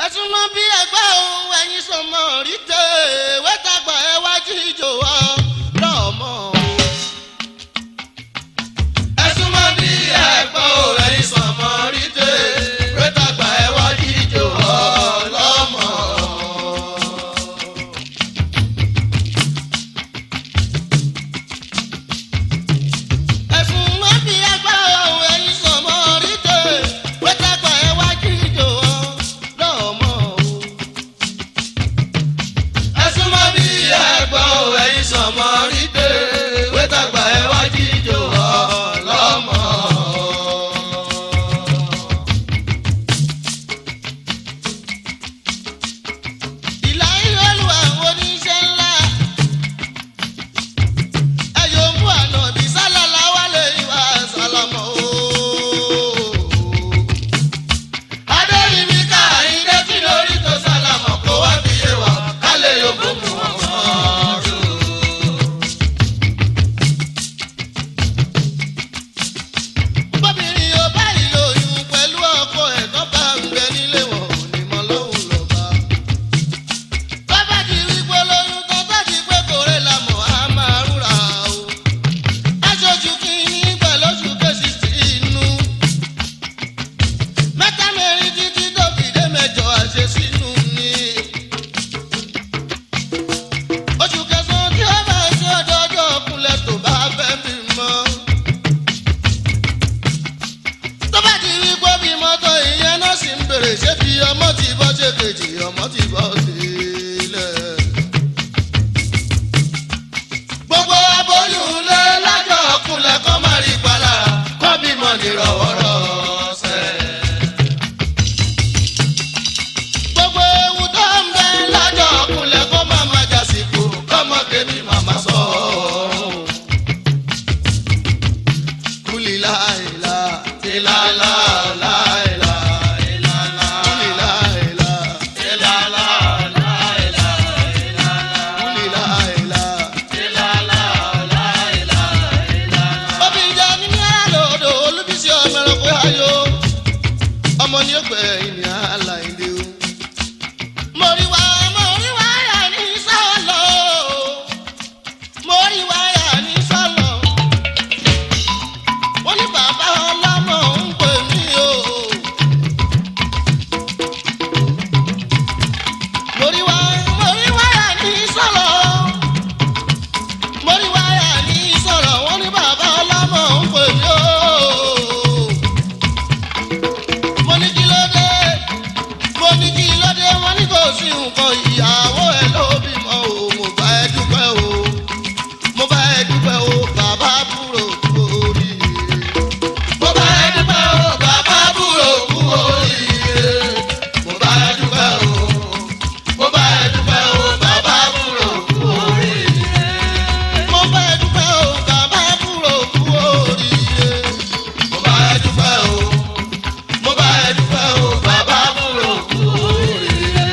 ẹ̀sùn mọ́ bí ẹgbẹ́ òun ẹ̀yin sọmọ rí tẹ́ wẹ́tàgbà ẹ wá jíjò wá lọ́mọ. ẹ̀sùn mọ́ bí ẹgbẹ́ òun ẹ̀yin sọmọ rí tẹ́ wẹ́tàgbà ẹ wá jíjò wá lọ́mọ. ẹ̀sùn mọ́ bí ẹgbẹ́ òun ẹ̀yin sọmọ rí tẹ́ wẹ́tàgbà ẹ wá jíjò wá lọ́mọ. ẹ̀sùn mọ́ bí ẹgbẹ́ òun ẹ̀yin sọmọ rí tẹ́ wẹ́tàgbà ẹ wá jíjò wá lọ́mọ. ìlà ìlú àwọn oníṣẹ́ ńlá ẹ̀yọ̀ mú àná bí sálàlá wálé ìwà sálámọ̀ ooo. adéríbi ká àyíndé tí lórí tó sálámọ̀ kó wá fi yé wa ká lè yóò mú wọn mọ́ ọ́rùn. bóbìnrin yóò bá ìlòyún pẹ̀lú ọkọ ẹ̀ tó bá ń bẹ nílé wọn ò ní mọ lóhùn lọ́ba. bàbá ti rí pé lóyún tó bá ti pé kórè lámọ̀ á máa rúra o. aṣojú kìíní pẹ̀lú oṣù kejì sí inú. mẹ́ta mẹ́rin títí tó fi dé mẹ́jọ àṣẹ sínú ni. oṣù kẹsàn-án tí ó bá ṣe ọjọ́jọ́ ọkùnrin tó bá fẹ́ bímọ. tó bá ti rí pé bímọ tó ìyẹn náà sì ń bèrè ṣé bí ọmọ ti bọ́ ṣe kejì ọmọ ti bọ́ sílẹ̀. gbogbo aboyún lé lájọ ọkùnrin kọ́ máa rí palára kọ́ bímọ nírọ̀wọ́rọ̀ọ̀sẹ̀. gbogbo ewu tó ń bẹ lájọ ọkùnrin kó máa ma jásìkò kọ́mọ kébì màmá sọ. kúlìláìlà tìlálà láìlà ìlàlà kúlìláìlà tìlálà láìlà ìlàlà kúlìláìlà tìlálà láìlà ìlàlà. obìnrin ní ní àlòdò olúbísí ọmọ ẹranko ayò ọmọ ní ògbẹ ìní àlàyé o. mo rí wáyà ní sọ́ọ̀lọ́ mo rí wáyà ní sọ́ọ̀lọ́ wọ́n ní bàbá ọlọ́mọ ń pè mí o. mo rí wáyà ní sọ́ọ̀lọ́ mo rí wáyà ní sọ́ọ̀lọ́ wọ́n ní bàbá ọlọ́mọ ń pè mí o. mo ní kí ló dé wọ́n ní kò sí nǹkan ìyàwó ẹ̀ ló bímọ o. mo bá ẹ dúpẹ́ o mo bá ẹ dúpẹ́ o bàbá búrò kú oríire. mo bá ẹ dúpẹ́ o bàbá búrò kú oríire. mo bá ẹ dúpẹ́ o mo bá ẹ dúpẹ́ o bàbá búrò kú oríire. mo bá ẹ dúpẹ́ o bàbá búrò kú oríire. mo bá ẹ dúpẹ́ o mo bá ẹ dúpẹ́ o bàbá búrò kú oríire.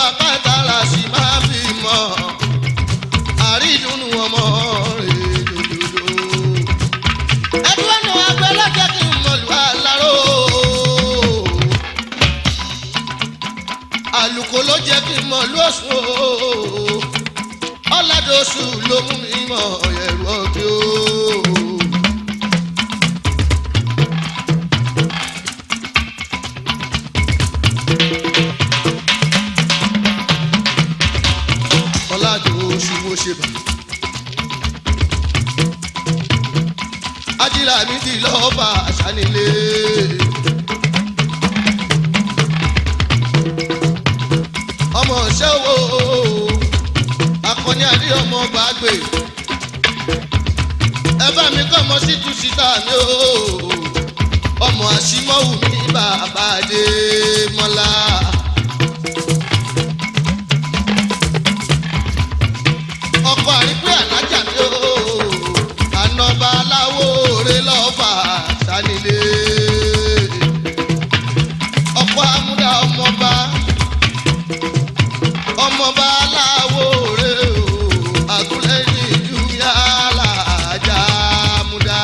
akátàlà sì máa fi mọ́ àrídùnnú ọmọ rẹ̀ dòdòdò. ẹdúrà náà agbẹ́ lọ́jọ́ kí n mọ̀lú aláró. àlùkò ló jẹ́ kí n mọ̀lú ọ̀sùn o. ọ̀làdọ̀sù ló mú mi mọ̀ ẹ̀rù ọ̀gbìn o. Ajílà mi ti lọ́ọ̀bà àṣánilé. ọmọ ṣẹ́ wo akọni àdé ọmọ gbàgbé. ẹ bá mi kọ́ ọmọ sí tùsítà mi o. ọmọ àṣìmọ́wù mi bàbá dé mọ́lá. ọkọ àrígbé alájà mi o. ànàbà aláwo rẹ lọ́ọ̀bà sánilé. ọkọ amúdá ọmọba aláwo rẹ o. àgùlẹ́yìn ìlú yàrá ajá múdá.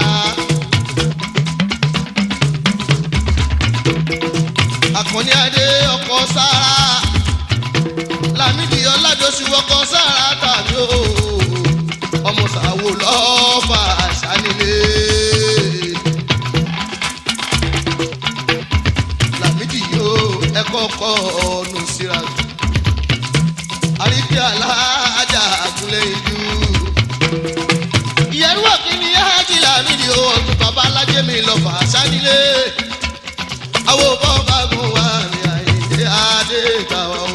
àkànní adé ọkọ sára. lámìdí ọládọ́sù ọkọ sára tàbí o. ọmọ sàwò lọ́ọ̀fà sánilé. lámìdí yóò ẹ̀kọ́ kọ́ ọ̀nù síra. àríkí alájà àgúnlẹ̀ ìlú. ìyẹ̀rú òkè ni ájì lámìdí o. ọ̀tún bàbá alájẹ́ mi lọ́fà sánilé. àwọn bọ́ọ̀bá gùn wá ní àyíké adé tàwa o.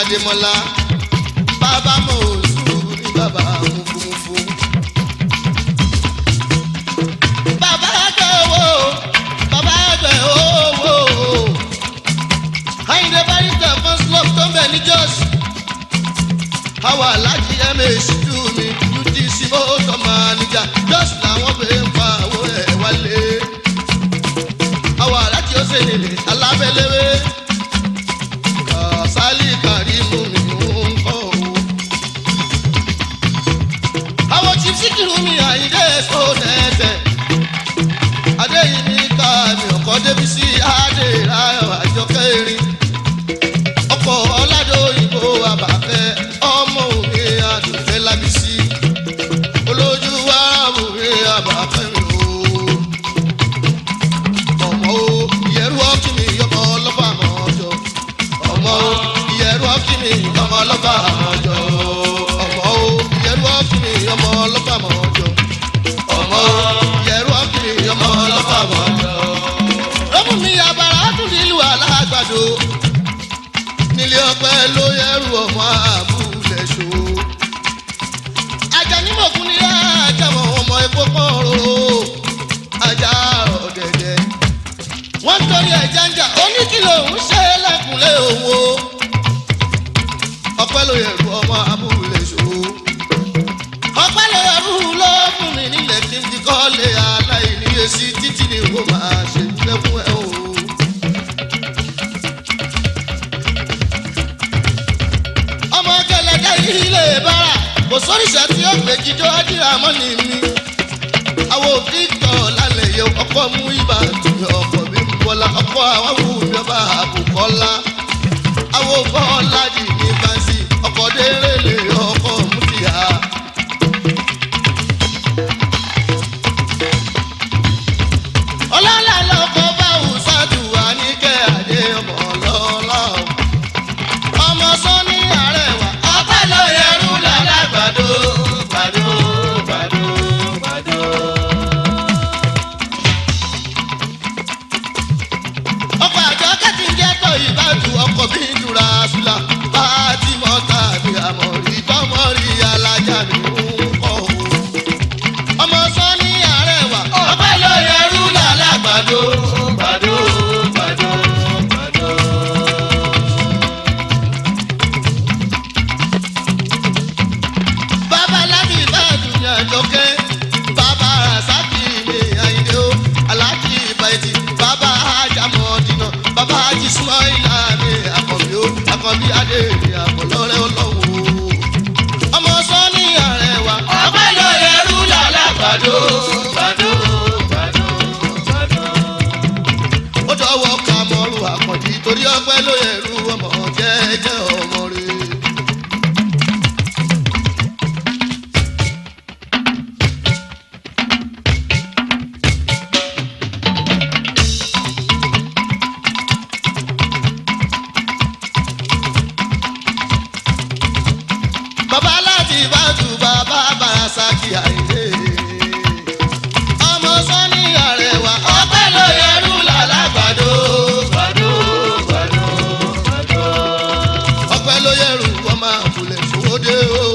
Adémọ́lá bàbá mọ̀ òṣù ní bàbá mufumufu. bàbá ẹgbẹ́ owó Àyìndé Barrister first love tó ń bẹ̀ ní Jos. àwọn alájí ms tú mi UTC motor manager Jos làwọn fẹ́ ń fa owó ẹ̀ wálé. àwọn alájí ó ṣèlè alábẹ́lẹ́wé. Sálí Kàrímù mi ń kọ́ o. àwọn chief Síkírù mi Àyìndé ẹ̀sọ́ tẹ̀tẹ̀. Adéyìnmí ká mi ọkọ̀ débi sí Adé Ráyọ̀ Àjọkẹ́ erin. ọkọ̀ Ọládòyìnbó Àbàkẹ́ ọmọ òní Àdùnfẹ́ Lábísí. olójú wàràwù mi Àbàkẹ́ mi o. ọmọ o ìyẹ̀rú ọ̀kì mi yọmọ ọlọ́fà mọ́ ọjọ́. ọmọ o ìyẹ̀rú ọ̀kì mi ọmọ ọlọ́fà mọ́ ọjọ́. ọmọ o ìyẹ̀rú ọ̀kì mi ọmọ ọlọ́fà mọ́ ọjọ́. ọmọ o ìyẹ̀rú ọ̀kì mi ọmọ ọlọ́fà mọ́ ọjọ́. lọ́mú mi àbàrà tún nílùú alágbàdo. nílé ọpẹ́ ló yẹ̀rù ọmọ àbúlé ṣó. Àjànímọ̀kún ní àjàmọ̀ ọmọ epo kọ́rọ̀. ajá ọ̀dẹ̀dẹ̀ wọ́n ń torí ẹ̀já ń jà oníkìlọ̀ ń ṣe lẹ́kùnlé owó. ọpẹ́ ló yẹ̀rù ọmọ abúlé ṣó. ọpẹ́ ló yẹ̀rù ló fún mi nílẹ̀ kí n fi kọ́lé aláìníye sí títí ni ó máa ṣe lẹ́kùn ẹ̀ o. ọmọ kẹlẹ́dẹ́ ilé bára kò sóríṣà tí ó gbé jíjọ́ ádìrà mọ́ ni mi. àwọn Victor lálẹ́ yẹ ọkọ̀ mú ibà tó. Bùkọ́lá ọkọ̀ àwọn òbíọba Bùkọ́lá àwọn Bọ́lá jì ní fáǹsì ọkọ̀ dérèlè ọkọ̀ mútìyà. ọlọ́lá lọ́kọ̀ bá wùsàdù wà ní kẹ́ àdé ọmọ ọlọ́lá ọmọ sọ́ni àrẹwà ọpẹ́ ló yẹrù lálàgbàdo gbàdo gbàdo gbàdo. ọkọ̀ àjọ kẹ́tì ń jẹ́ tọ́ ìbátú ọkọ̀ bí ìdúrà ṣùlá bá ti mọ́ tàbí àmọ̀rí tọ́mọ́rí alájà mi ń kọ́ o. ọmọ sọ́ni àrẹwà ọpẹ́ ló yẹrù lálàgbàdo gbàdo gbàdo gbàdo. bàbá láti ìbàdàn ní àjọkẹ́ bàbá rasaki ní àyìnlẹ́ o aláàjì ìbàdí bàbá ajámọ̀dínà bàbá ajísúmáìlà ní àkànbí o àkànbí adé ní àkọlọ́rẹ́ ọlọ́wọ́ ọmọ sọ́ni àrẹwà ọpẹ́ ló yẹrù lálàgbàdo gbàdo gbàdo gbàdo. ó dọ̀wọ́ ká mọ́rù àkànjí torí ọpẹ́ ló yẹrù ọmọ jẹ́jẹ́ ọmọ rẹ̀. bàbá láti ìbátú bàbá barasaki àìdè ọmọ sọ́ni àrẹwà ọpẹ́ ló yẹrù lálàgbàdo gbàdo gbàdo gbàdo. ọpẹ́ ló yẹrù ọmọ àbúlẹ̀ sówódé o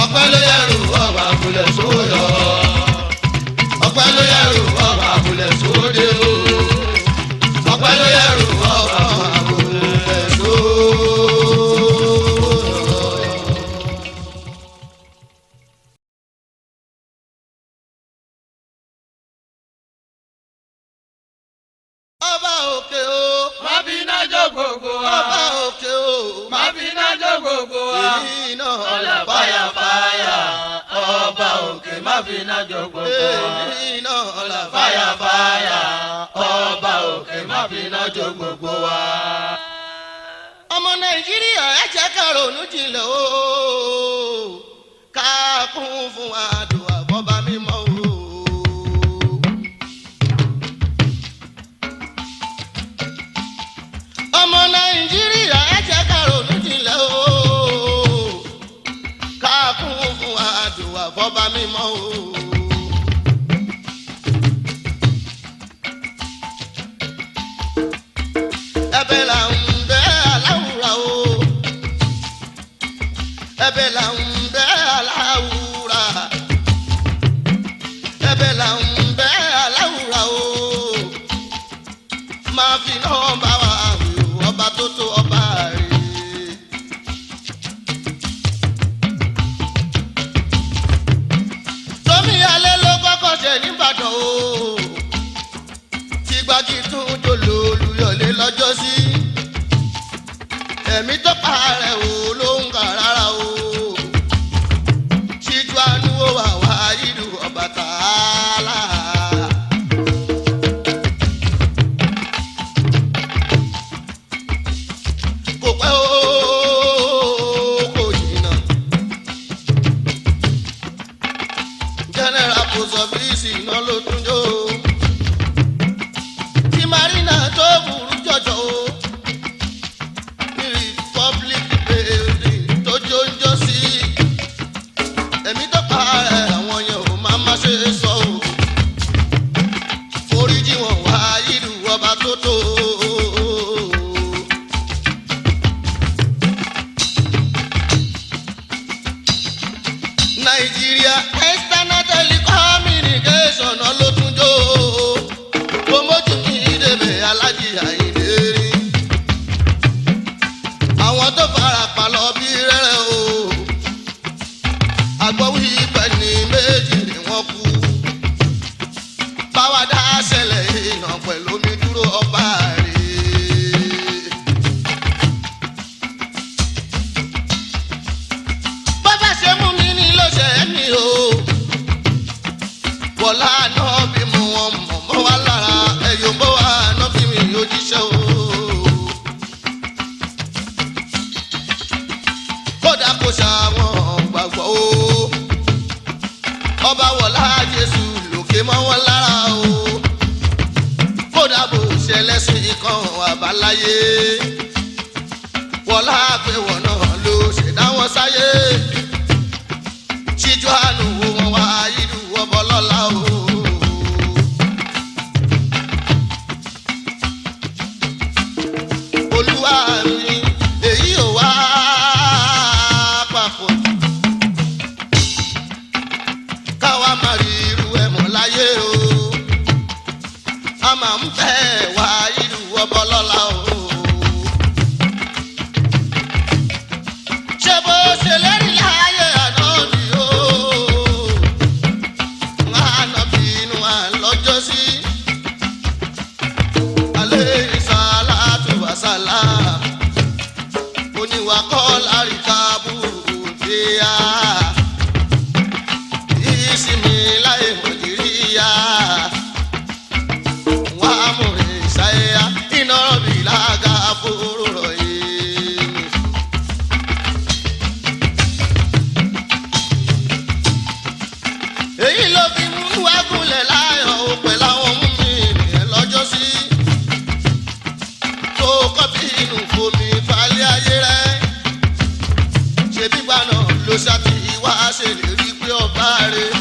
ọpẹ́ ló yẹrù ọmọ àbúlẹ̀ sówódò ọpẹ́ ló yẹrù ọmọ àbúlẹ̀ sówódé o ọpẹ́ ló yẹrù ọmọ àbúlẹ̀ sówódò. ọba òkè o má fi iná jó gbogbo wa. ọba òkè o má fi iná jó gbogbo wa. èyí náà ọ̀là fàyàfàyà ọba òkè má fi iná jó gbogbo wa. èyí náà ọ̀là fàyàfàyà ọba òkè má fi iná jó gbogbo wa. ọmọ nàìjíríà ẹ jẹ́ ká ronú jinlẹ̀ o ká kún fún àdúrà bọ́ba mímọ́ o. ọmọ nàìjíríà ẹ jẹ́ ká ronú jinlẹ̀ o ká kún fún àdúrà bọ́ba mímọ́ o. ẹ̀bẹ̀ là ń bẹ̀ aláwùrà o ẹ̀bẹ̀ là ń bẹ̀ aláwùrà ẹ̀bẹ̀ là ń bẹ̀ aláwùrà o máa fi náà bá wa wí o ọba tó tó ọba rè. tómi alẹ́ ló kọ́kọ́ ṣe nìbàdàn o tí gbági tún jòló olùyọ̀lé lọ́jọ́ sí ẹ̀mí tó pa rẹ̀ o ló ń kà rárá o ṣíjú àánú ó wà wá ìlú Ọbàtálá. kò pẹ́ o kò jìnnà general post office iná ló tún jó tí marina tó burú jọjọ o ní republic day kódà bó ṣẹlẹ̀ sí kan àbáláyé wọlá pé wọn náà ló ṣẹ̀dá wọn sáyé ṣíjú àánú wọn wá ìlú ọbọ lọ́la o. olúwa mi èyí ò wá papọ̀ káwa má rí irú ẹ̀ mọ́ láyé o a máa ń fẹ́ wá ìlú ọbọ lọ́la o. ṣé bó ṣe lérí láyé àná ni o àná bínú àlọ́jọ́ sí alẹ́ ìsàlátù wàsálà oníwà kọ́ láríkà bùdíyà ìsinmi láì mọ̀jìríyà wà á mú ìsáyà iná rọ̀bì lága fúru rọ̀ yìí. èyí ló fi mú wágúnlẹ̀ láyọ̀ ó pẹ̀lú àwọn mú mi ènìyàn lọ́jọ́ sí tó kọ́ bí inú fomi falẹ̀ ayé rẹ̀ ṣebí gbà náà ló ṣàtì wá ṣèlérí pé ọba rẹ̀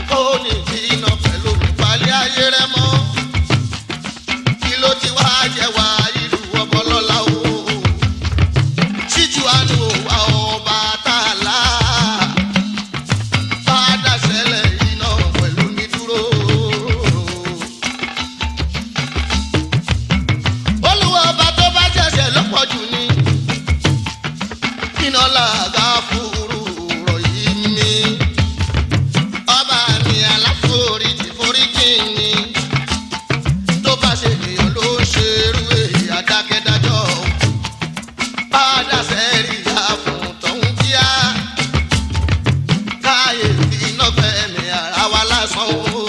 kó ní kí iná pẹ̀lú falẹ̀ ayé rẹ̀ mọ́ kí ló ti wá jẹ́ wá ìlú ọbọ lọ́la o ṣíjú àánú wa ọba tààlà bá dàṣẹ́lẹ̀ iná pẹ̀lú mi dúró. olúwa ọba tó bá jẹ̀ṣẹ̀ lọ́pọ̀ jù ní iná làgà fúru rọ̀ yìí mi ọba mi aláforíjì foríjì ni tó bá ṣe èèyàn ló ń ṣerú èyí adákẹ́dájọ́ padàṣẹ́rì àfún tọ̀hún kíá káyé iná gbẹ̀mí ara wa lásán o.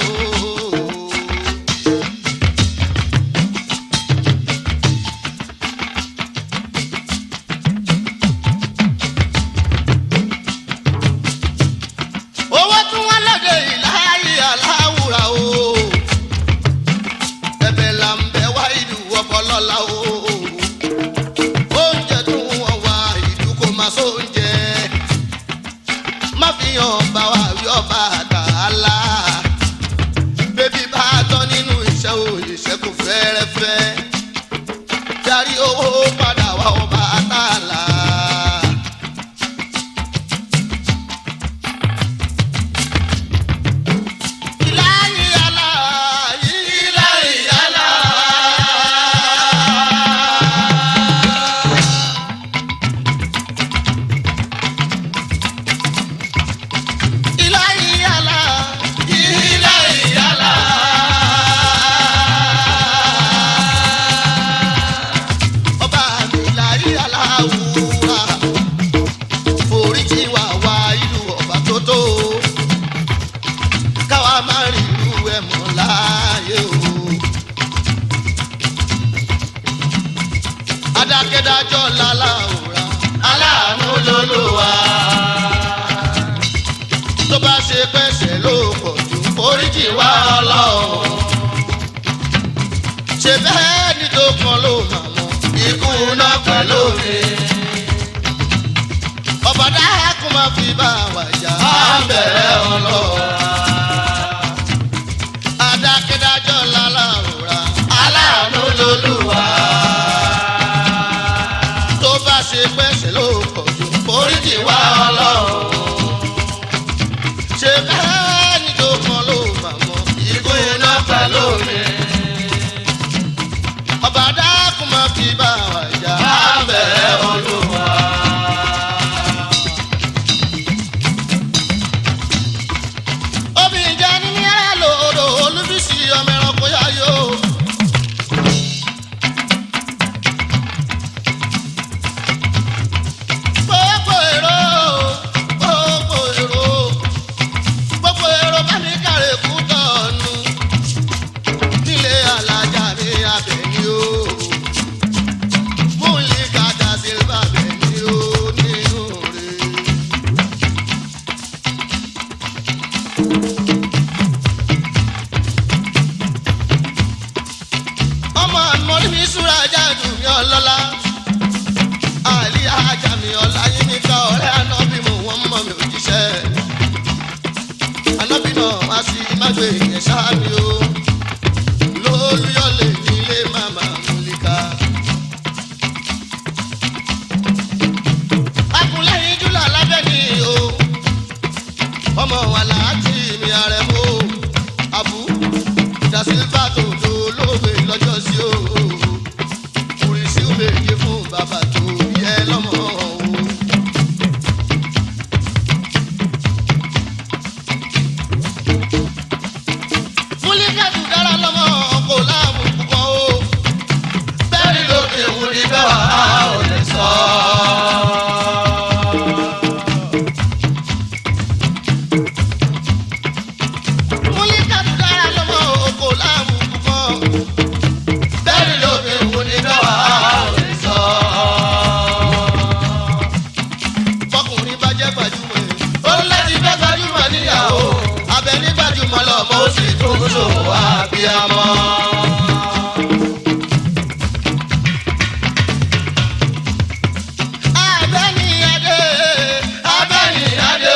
owó tún wá lóde ìláyé aláwùrà o ẹ̀bẹ̀ là ń bẹ̀ wá ìlú ọbọ lọ́la o oúnjẹ tún wọ́n wá ìlú kò má sóúnjẹ má fi hàn bá wa rí ọba àtàlà bébí bá tán nínú iṣẹ́ òyìṣẹ́ kò fẹ́rẹ́fẹ́ darí owó padà wá ọba àtàlà. Ilahi Allah, Ilahi Allah. Ilahi Allah, Ilahi Allah. Ọba mi Ilahi Allah wúrà, foríjì wá wá ìlú ọba tó tó káwa má rí irú ẹ̀ mọ́ láàyè o. adákẹ́dájọ́ lálàóra aláàánú lolúwa tó bá ṣe pẹ́sẹ̀ ló pọ̀ jù foríjì wá ọlọ́run ṣe bẹ́ẹ̀ ni tó kan ló mà mọ́ ikú náà pẹ̀lú mi ọba dákun má fi bá wa jà á bẹ̀rẹ̀ ọlọ́run. adákẹ́dájọ́ lálàóra aláàánú lolúwa tó bá ṣe pẹ́sẹ̀ ló pọ̀ jù foríjì wá ọlọ́run ṣe bẹ́ẹ̀ ni tó kan ló mà mọ́ ikú iná pẹ̀lú mi ọba dákun má fi bá wa jà á bẹ̀rẹ̀ olúwa. Múlíkàdù mi ọlọ́lá àlí ajá mi ọ̀la yín ní ká ọ̀rẹ́ ànábì mú wọn mọ̀ mi òjíṣẹ́ ànábì náà wá sí mágbé yẹn sáàmì o lólúyọ̀lé nílé màmá Múlíkà. akùnlẹ́yìn júlà lábẹ́ ni o ọmọ wa láti mi Àrẹ̀mú àbú ìdásílfà tó tó lóògbé lọ́jọ́ sí o kùrìsì ó méje fún bàbá tó yẹ lọ́mọ o. Múlíkàdù dára lọ́mọ kò láàmú púpọ̀ o bẹ́ẹ̀ ni lóde òun ní bẹ́ẹ̀ wá ò lè sọ. Múlíkàdù dára lọ́mọ kò láàmú púpọ̀ bẹ́ẹ̀ ni lóde òun ní bẹ́ẹ̀ wá ò lè sọ. Fọkùnrin bá jẹ́ gbajúmọ̀ ó láti fẹ́ gbajúmọ̀ níyàwó Àbẹ̀ní gbajúmọ̀ lọ́mọ ó sì tún ṣòwò àbíamọ. Àbẹ̀ní adé Àbẹ̀ní adé.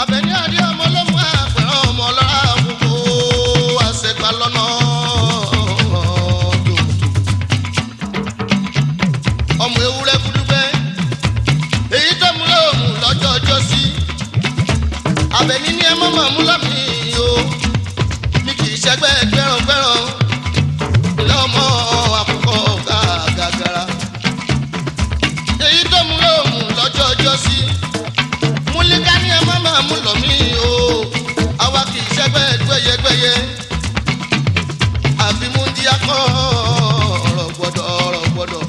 Àbẹ̀ní adé ọmọ ló mú àpẹẹrẹ ọmọ lọ́ra gbogbo àṣẹgbà lọ́nà tòótọ́. Ọmọ ewúrẹ́ kúdúgbẹ́ èyí tó mú lóòmù lọ́jọ́ ọjọ́ sí. Àbẹ̀ní ní ẹ mọ́mọ́ mú lọ́mí o mi kì í ṣẹgbẹ́ gbẹ́ràngbẹ́ràn ilé ọmọ àkùkọ gàgàgàrà. Èyí tó mú lóòmù lọ́jọ́ ọjọ́ sí. Múlíkà ní ẹ mọ́mọ́ mú lọ́mí o àwa kì í ṣẹgbẹ́ gbẹ́yẹgbẹ́yẹ àfi múndíá kọ́ ọ̀rọ̀ gbọ́dọ̀ ọ̀rọ̀ gbọ́dọ̀.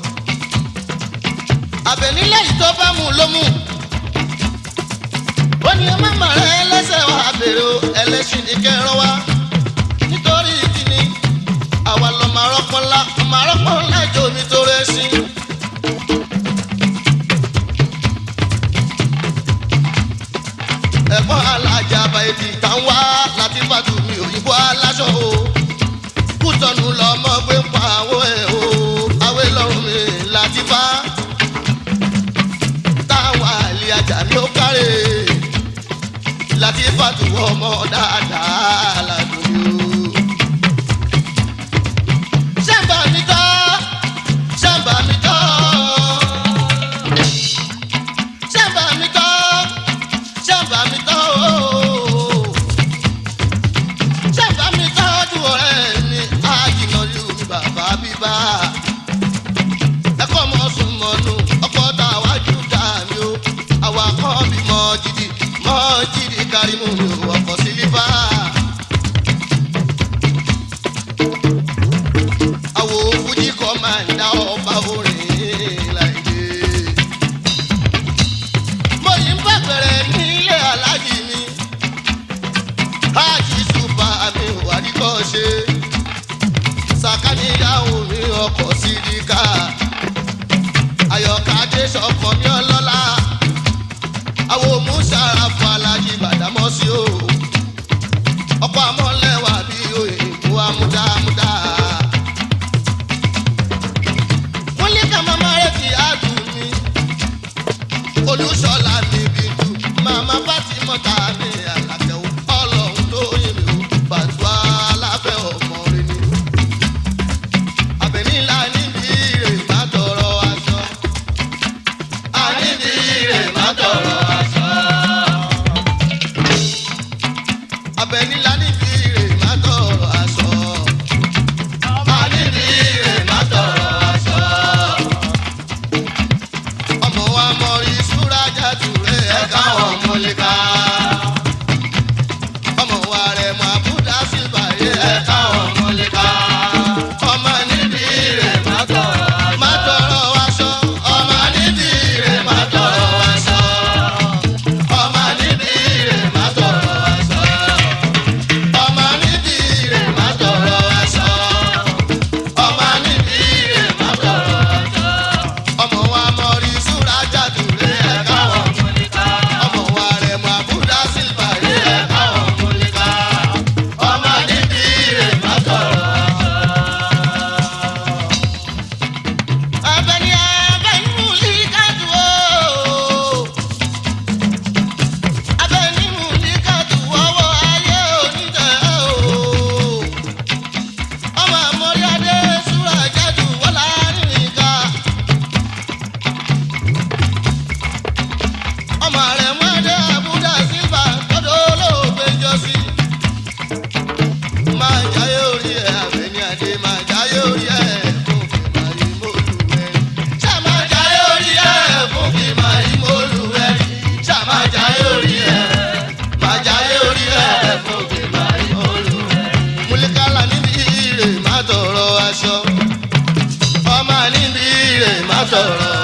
Àbẹ̀ní lẹ́yìn tó bá mú ló mú ó ní ọmọ mọ̀ rẹ lẹ́sẹ̀ wá bèrè o ẹlẹ́sìn ní kẹrán wá nítorí kíni àwa lọ máa rọ́pọ̀ ńlá jò mi tó rẹ́ sí. ẹ̀gbọ́n alájà àbáyédì tá ń wá láti fàtú mi òyìnbó aláṣọ o Kútọ̀nù lọ́mọ gbé ń pa àwọ̀ ẹ̀ o àwẹ̀ lọ́rùn mi láti fá táwọn àlè ajá mi ó kárẹ̀ láti fàtú ọmọ dáadáa ládùúgbò. Ṣàǹbà mi tọ́ Ṣàǹbà mi tọ́ Ṣàǹbà mi tọ́ Ṣàǹbà mi tọ́ Ṣàǹbà mi tọ́jú ọ̀rẹ́ mi àjìnà lù mí bàbá bíbá ẹ̀kọ́ mọ́ sùn mọ́nú ọkọ̀ tá a wájú dá mi o àwa kọ́ bí mọ́ jìdí kárí mú mi ò ọkọ̀ sílífà. àwo fújì kọ́ máa ń dá ọba orin láìdé. mo yìí ń bẹ̀rẹ̀ nílé aláàjì mi hájì ṣùpà mi ò wá rí kọ́ ṣe sàkáníyàwó mi ọkọ̀ sídìkà ayọ̀kadé sọ̀kọ̀ mi ọlọ́lá àwọn mùsàrà fún alájí Bàdámọ́sí o ọkọ̀ amọ̀lẹ́wà bí òyìnbó amúdámúdá. Múlíkà màmá rẹ̀ ti àdùn mi Olúṣọlá mi bìtú màmá Fátímọ́tà mi Àlàkẹ́ o Ọlọ́run tó yìn mí o Fàtúwà lábẹ́ ọmọ rẹ̀ ni. Àbẹ̀ní ńlá níbi rè má tọrọ aṣọ àníbi rè má tọrọ aṣọ. Àbẹ̀ní ńlá níbi rè sọ̀rọ̀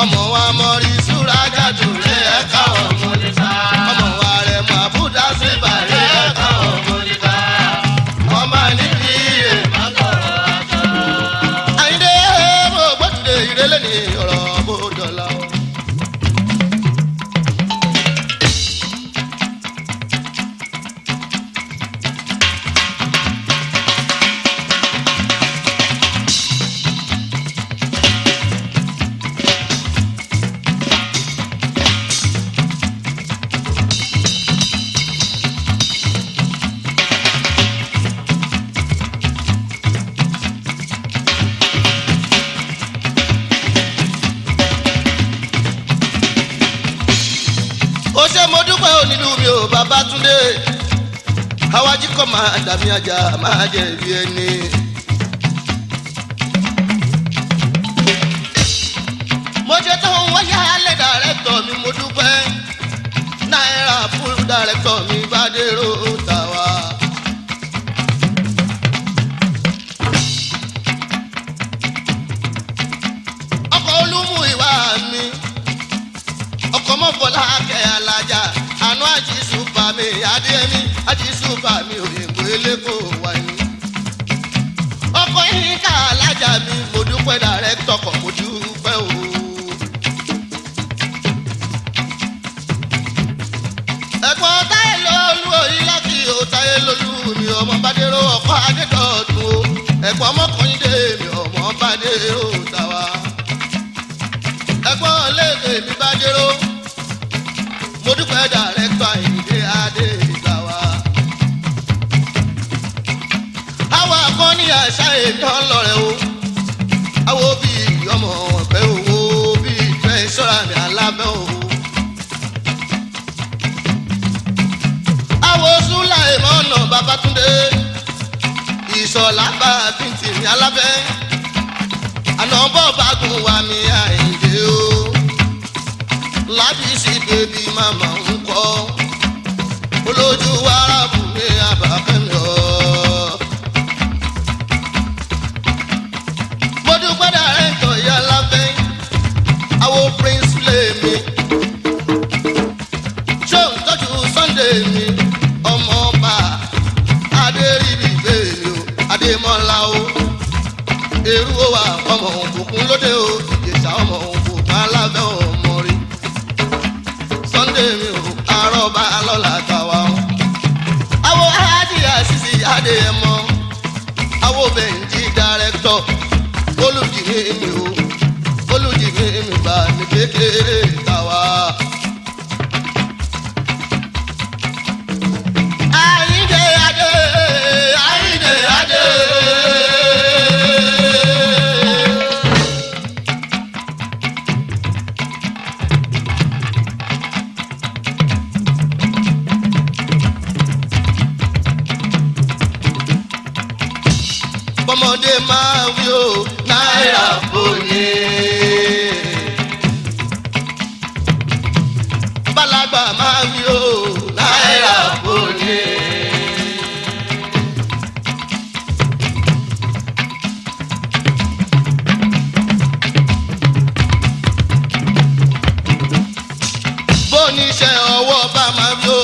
ọmọ wa mọ̀rí súra jàdùrẹ́ ẹ̀ka ọmọ nípa ọmọ wa rẹ̀ mọ̀ àbúdá sí bàrẹ́ ẹ̀ka ọmọ nípa wọ́n máa ní kí ẹ̀ má sọ̀rọ̀ àjọ. Àyìndé mo gbọ́dọ̀ ìrẹ́lẹ̀ ní ọ̀rọ̀ bó dọ̀la o. ó ṣe mo dúpẹ́ onílù mi ò Babátúndé àwájú kọ́ máa dàmí ajá máa jẹ̀bi ẹni. mo ṣe tó ń wáyà lẹ́ dàrẹ́tọ̀ mi mo dúpẹ́ náírà fún dàrẹ́tọ̀ mi Bádéró Tàwa. ọkọ̀ olúmú ìwà mi ọkọ̀ mọ́fọ́lá kẹ́ alájà àánú àjí súpà mi adéyẹmí àjí súpà mi òyìnbó eléko wà ní. ọkọ̀ yìí ká alájà mi mo dúpẹ́ dàrẹ́tọ̀ kọ̀ mo dúpẹ́ o. ẹ̀gbọ́n táyé lólu òyìn láti ò táyé lólu mi ọmọ Bádéró ọkọ̀ adédọ̀tún o ẹ̀gbọ́n ọmọkùnrin mi ọmọ Bádéró Tàwa. ẹ̀gbọ́n léde mi Bádéró mo dúpẹ́ dàrẹ́tọ̀ Àyìndé Adétàwa. àwọn akọni àṣà èèyàn lọ́rẹ̀ o àwọn bíi ọmọ ọ̀pẹ owó bíi ìfẹ́ ìṣọ́ra mi alábẹ́ o. àwọn Sùláìmọ́nà Babátúndé Ìṣọ̀lá bá bíntì mi alábẹ́ àná bọ́ bá gùn wá mi Àyìndé o lábísí bèbí màmá ń kọ́ olójú wàràbù mi àbákẹ́mi ọ́. mo dúpẹ́ dàrẹ́tọ̀ ìyá lábẹ́ àwọn prince lèmi ṣé ń tọ́jú Sunday mi ọmọ ọba adéríbi bèèrè o adémọ́lá o èrú ó wà ọmọ òkùnkùn lóde o ìjẹ̀ṣà ọmọ òkùnkùn alábẹ́ ọmọ rí Sunday mi ò arọ́bá lọ́la Tàwa o. àwọn ajíyà sísì adé ẹ̀ mọ́ àwọn bẹ̀ǹjì dàrẹ́tọ̀ olùjìmí mi o olùjìmí mi bá ní kékeré Tàwa. Àyìndé Adé Àyìndé Adé. bọ́mọdé máa wí o náírà fòye. bálàgbà máa wí o náírà fòye. bóníṣẹ́ ọwọ́ bá máa wí o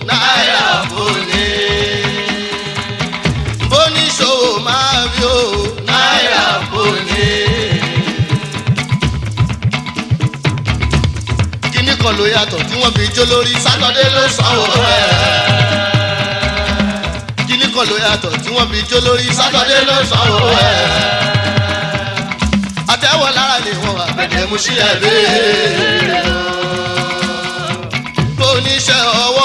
náírà fòye. bóníṣòwò máa wí o náírà fòye. kíní kan ló yàtọ̀ tí wọ́n fi jó lórí sátọ́dé ló sanwó ẹ̀. kíní kan ló yàtọ̀ tí wọ́n fi jó lórí sátọ́dé ló sanwó ẹ̀. àtẹ́wọ̀ lára ni wọ́n àgbẹ̀dẹ̀ mú sí ẹ̀ bẹ́ẹ̀. oníṣẹ́ ọwọ́